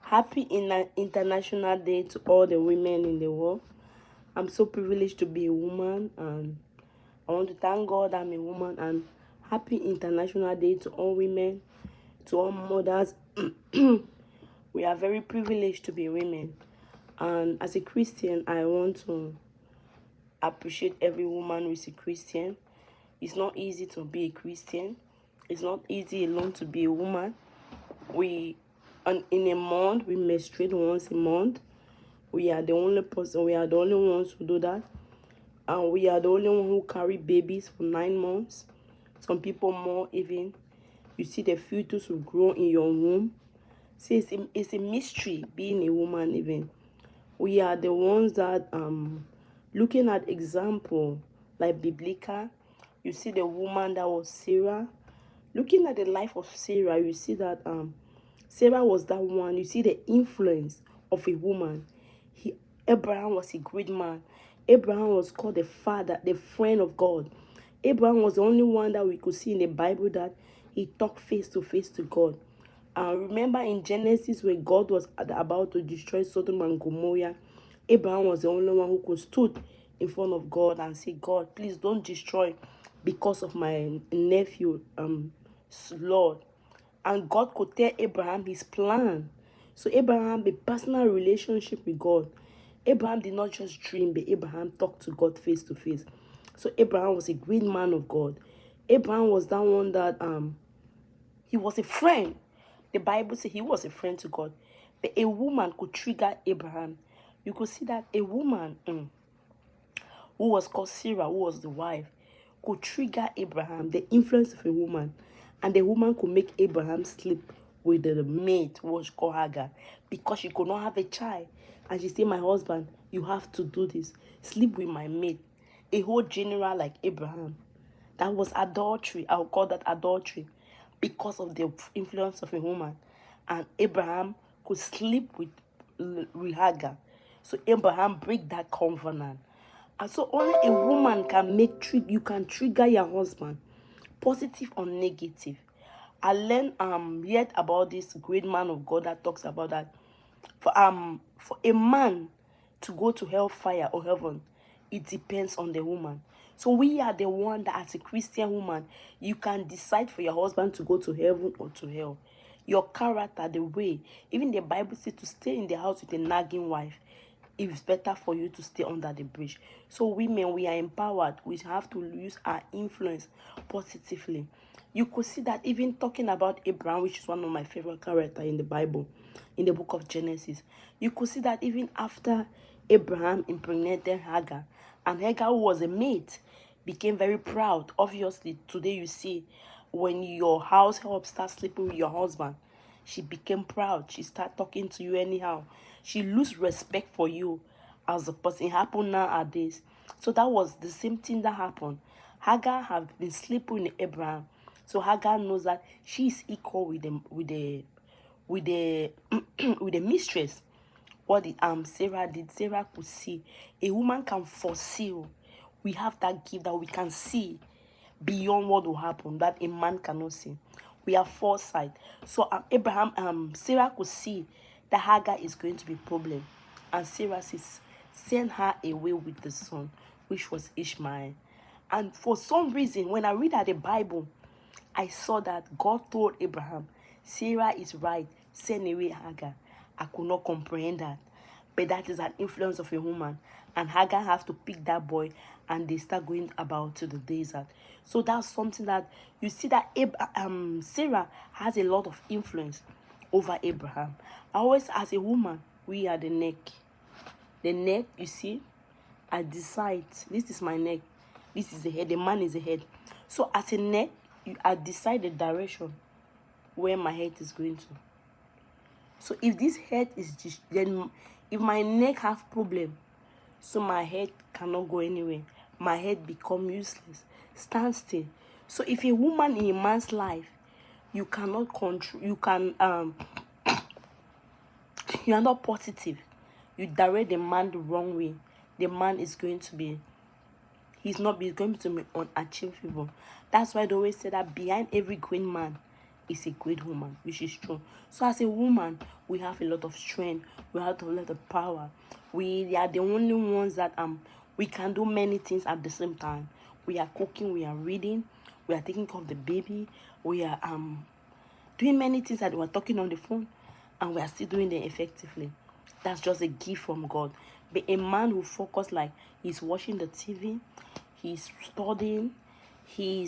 Happy International Day to all the women in the world. I'm so privileged to be a woman, and I want to thank God I'm a woman. And happy International Day to all women, to all mothers. We are very privileged to be women. And as a Christian, I want to appreciate every woman who is a Christian. It's not easy to be a Christian. It's not easy alone to be a woman. In a month, we menstruate once a month. We are the only ones who do that. And we are the only one who carry babies for 9 months. Some people more even. You see the fetus will grow in your womb. See, it's a mystery being a woman even. We are the ones that looking at example like biblical. You see the woman that was Sarah. Looking at the life of Sarah, you see that Sarah was that one. You see the influence of a woman. Abraham was a great man. Abraham was called the father, the friend of God. Abraham was the only one that we could see in the Bible that he talked face to face to God. Remember in Genesis when God was about to destroy Sodom and Gomorrah, Abraham was the only one who could stood in front of God and say, God, please don't destroy because of my nephew, Lord. And God could tell Abraham his plan. So Abraham had a personal relationship with God. Abraham did not just dream, but Abraham talked to God face to face. So Abraham was a great man of God. Abraham was that one that he was a friend. The Bible says he was a friend to God. But a woman could trigger Abraham. You could see that a woman who was called Sarah, who was the wife, could trigger Abraham, the influence of a woman. And the woman could make Abraham sleep with the maid who was called Hagar because she could not have a child. And she said, my husband, you have to do this. Sleep with my maid. A whole general like Abraham. That was adultery. I would call that adultery because of the influence of a woman. And Abraham could sleep with Hagar. So Abraham break that covenant. And so only a woman can you can trigger your husband, positive or negative. I learned yet about this great man of God that talks about that for a man to go to hellfire or heaven, it depends on the woman. So we are the one that as a Christian woman, you can decide for your husband to go to heaven or to hell. Your character, the way, even the Bible says to stay in the house with a nagging wife, it's better for you to stay under the bridge. So women, we are empowered. We have to use our influence positively. You could see that even talking about Abraham, which is one of my favorite characters in the Bible, in the book of Genesis, you could see that even after Abraham impregnated Hagar, and Hagar, who was a maid, became very proud. Obviously, today you see when your house help start sleeping with your husband, she became proud. She start talking to you anyhow. She lose respect for you as a person. It happened nowadays. So that was the same thing that happened. Hagar have been sleeping with Abraham. So Hagar knows that she is equal with the with the mistress. What did Sarah did? Sarah could see. A woman can foresee. We have that gift that we can see beyond what will happen that a man cannot see. We have foresight. So Sarah could see that Hagar is going to be a problem. And Sarah says, send her away with the son, which was Ishmael. And for some reason, when I read at the Bible, I saw that God told Abraham, Sarah is right, send away Hagar. I could not comprehend that. But that is an influence of a woman. And Hagar have to pick that boy and they start going about to the desert. So that's something that you see that Sarah has a lot of influence over Abraham. Always as a woman, we are the neck. The neck, you see, I decide, this is my neck. This is the head, the man is the head. So as a neck, I decide the direction where my head is going to. So if this head is just, then if my neck have problem, so my head cannot go anywhere. My head become useless. Stand still. So if a woman in a man's life, you cannot control, you are not positive. You direct the man the wrong way. The man is going to be, he's going to be unachievable. That's why they always say that behind every great man, is a great woman, which is true. So as a woman, we have a lot of strength, we have a lot of power. We are the only ones that we can do many things at the same time. We are cooking, we are reading, we are taking care of the baby, we are doing many things that we're talking on the phone, and we are still doing them effectively. That's just a gift from God. But a man who focus, like he's watching the TV, he's studying, he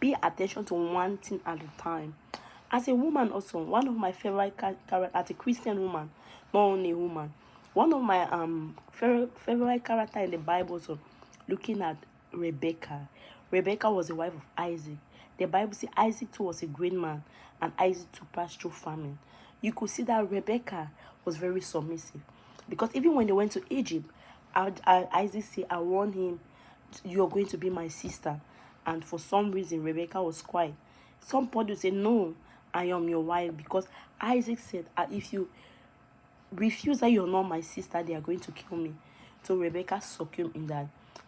pay attention to one thing at a time. As a woman also, one of my favorite character, as a Christian woman, not only a woman, one of my favorite character in the Bible, so looking at Rebecca. Rebecca was the wife of Isaac. The Bible says Isaac too was a great man, and Isaac too passed through famine. You could see that Rebecca was very submissive, because even when they went to Egypt, Isaac said, I warned him, you're going to be my sister. And for some reason, Rebecca was quiet. Somebody would say, no, I am your wife, because Isaac said, if you refuse that you're not my sister, they are going to kill me. So Rebecca succumbed in that.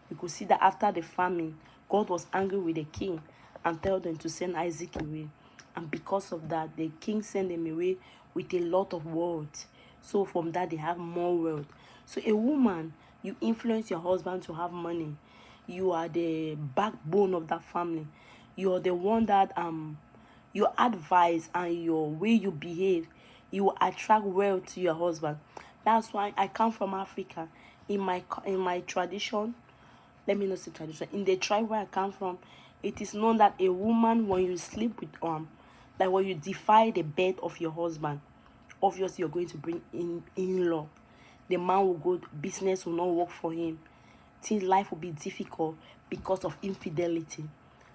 You could see that after the famine, God was angry with the king and told them to send Isaac away. And because of that, the king sent them away with a lot of wealth. So from that, they have more wealth. So a woman, you influence your husband to have money. You are the backbone of that family. You're the one that your advice and your way you behave, you will attract wealth to your husband. That's why I come from Africa. In my tradition, let me not say tradition, in the tribe where I come from, it is known that a woman, when you sleep with like when you defy the bed of your husband, obviously you're going to bring in-law. The man will go, business will not work for him. Things, life will be difficult because of infidelity.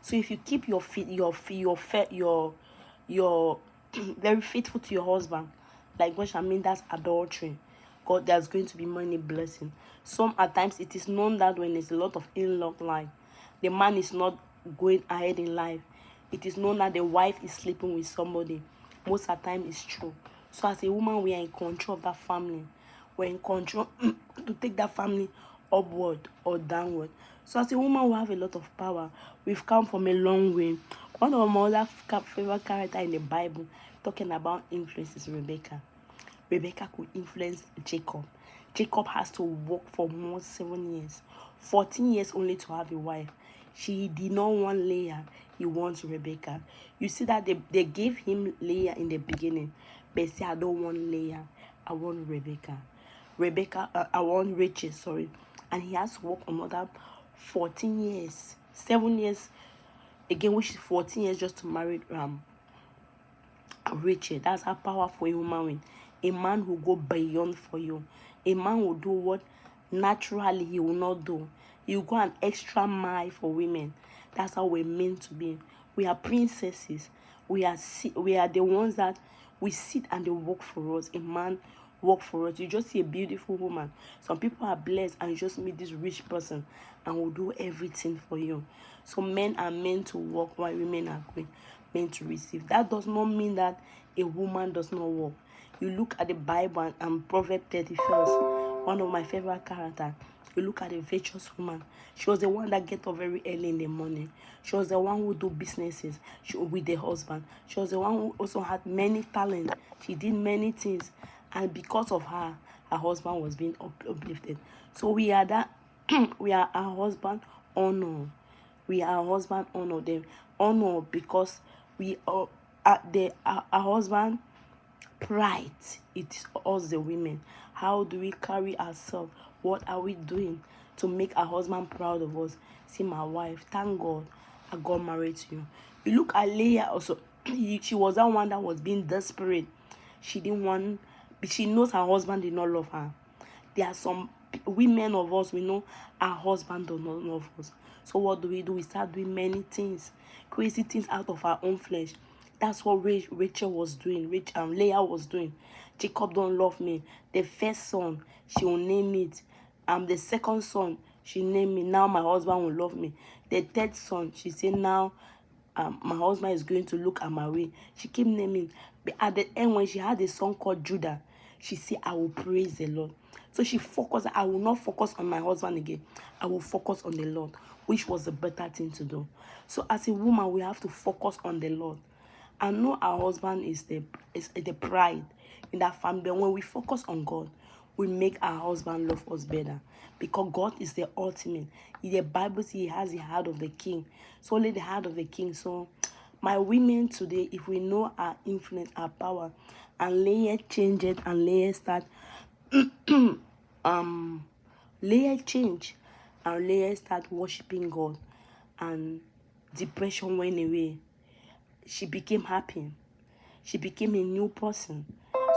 So if you keep your very faithful to your husband, like what I mean, that's adultery. God, there's going to be money blessing. Some at times it is known that when there's a lot of in-law life, the man is not going ahead in life. It is known that the wife is sleeping with somebody. Most of the time it's true. So as a woman, we are in control of that family. We're in control to take that family upward or downward. So as a woman, we have a lot of power. We've come from a long way. One of my other favorite characters in the Bible, talking about influence, is Rebecca. Rebecca could influence Jacob. Jacob has to work for more 7 years, 14 years only to have a wife. She did not want Leah, he wants Rebecca. You see that they gave him Leah in the beginning, but say, I don't want Leah, I want Rebecca. I want Rachel, sorry. And he has to work another 14 years, 7 years again, which is 14 years just to marry Rachel. That's how powerful a woman is. A man will go beyond for you. A man will do what naturally he will not do. He will go an extra mile for women. That's how we're meant to be. We are princesses. We are the ones that we sit and they work for us. A man work for us. You just see a beautiful woman. Some people are blessed and you just meet this rich person and will do everything for you. So men are meant to work while women are meant to receive. That does not mean that a woman does not work. You look at the Bible and Proverbs 31st, one of my favorite characters. You look at a virtuous woman. She was the one that get up very early in the morning. She was the one who do businesses with the husband. She was the one who also had many talents. She did many things. And because of her, her husband was being uplifted. So we are that, we are our husband honor. We are our husband honor them. Honor because we are our husband pride. It's us the women. How do we carry ourselves? What are we doing to make our husband proud of us? See, my wife, thank God I got married to you. You look at Leah also. She was that one that was being desperate. She didn't want, she knows her husband did not love her. There are some women of us, we know our husband does not love us. So what do? We start doing many things, crazy things out of our own flesh. That's what Rachel was doing. Leah was doing. Jacob don't love me. The first son, she will name it. The second son, she named me. Now my husband will love me. The third son, she said now my husband is going to look at my way. She kept naming. But at the end, when she had a son called Judah, she said, I will praise the Lord. So she focused, I will not focus on my husband again. I will focus on the Lord, which was the better thing to do. So as a woman, we have to focus on the Lord. I know our husband is the pride in that family. But when we focus on God, we make our husband love us better. Because God is the ultimate. In the Bible says he has the heart of the king. So only the heart of the king. So my women today, if we know our influence, our power, and layer change it and layer start layer change and layer start worshiping God, and depression went away. She became happy. She became a new person.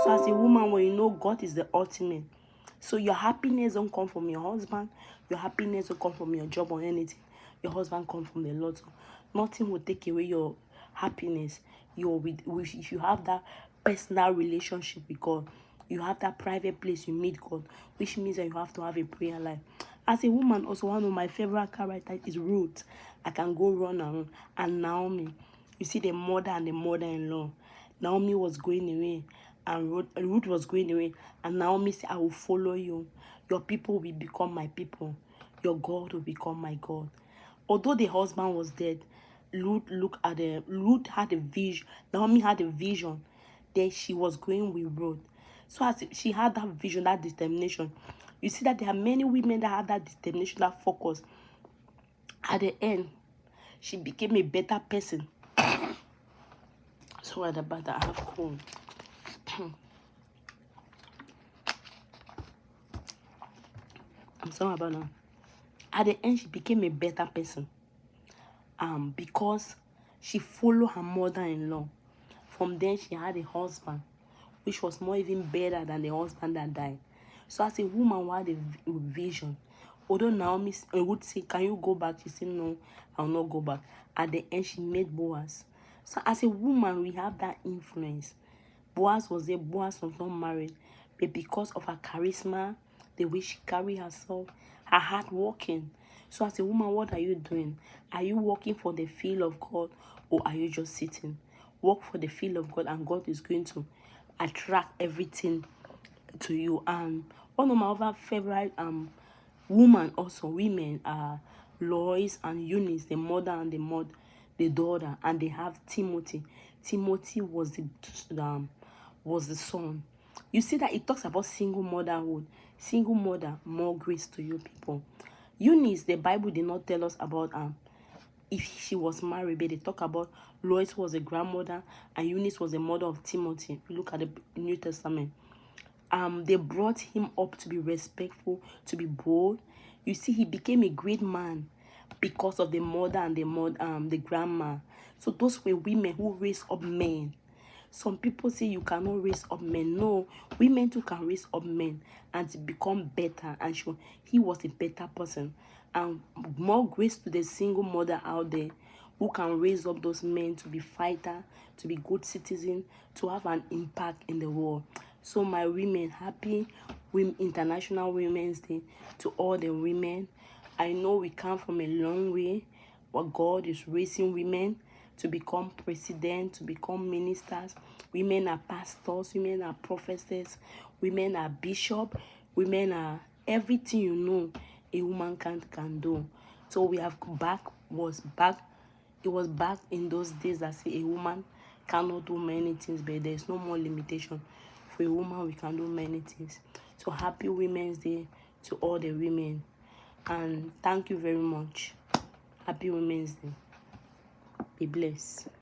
So as a woman, when you know God is the ultimate, so your happiness don't come from your husband, your happiness don't come from your job or anything. Your husband comes from the Lord. So nothing will take away your happiness. If you have that personal relationship with God, you have that private place you meet God, which means that you have to have a prayer life. As a woman, also one of my favorite characters is Ruth. I can go run around. And Naomi. You see the mother and the mother-in-law. Naomi was going away, and Ruth was going away. And Naomi said, I will follow you. Your people will become my people. Your God will become my God. Although the husband was dead, Ruth had a vision. Naomi had a vision that she was going with Ruth. So as she had that vision, that determination, you see that there are many women that have that determination, that focus. At the end, she became a better person. Sorry about that, I have cold. I'm sorry about that. At the end, she became a better person. Because she followed her mother-in-law. From then, she had a husband, which was more even better than the husband that died. So as a woman who had a vision, although Naomi would say, can you go back? She said, no, I'll not go back. At the end, she made Boaz. So as a woman, we have that influence. Boaz was there. Boaz was not married. But because of her charisma, the way she carried herself, her hard working. So as a woman, what are you doing? Are you working for the feel of God, or are you just sitting? Work for the feel of God, and God is going to attract everything to you. And one of my other favorite women are Lois and Eunice, the mother and the daughter, and they have Timothy. Timothy was the son. You see that it talks about single motherhood. Single mother, more grace to you people. Eunice, the Bible did not tell us about if she was married, but they talk about Lois was a grandmother and Eunice was the mother of Timothy. Look at the New Testament. They brought him up to be respectful, to be bold. You see, he became a great man because of the mother and the grandma. So those were women who raised up men. Some people say you cannot raise up men. No, women too can raise up men and to become better. And he was a better person. And more grace to the single mother out there who can raise up those men to be fighter, to be good citizen, to have an impact in the world. So my women, happy International Women's Day to all the women. I know we come from a long way, but God is raising women to become president, to become ministers. Women are pastors, women are prophetess, women are bishop, women are everything you know a woman can do. So we have it was back in those days that say a woman cannot do many things, but there's no more limitation. For a woman, we can do many things. So happy Women's Day to all the women. And thank you very much. Happy Women's Day. Be blessed.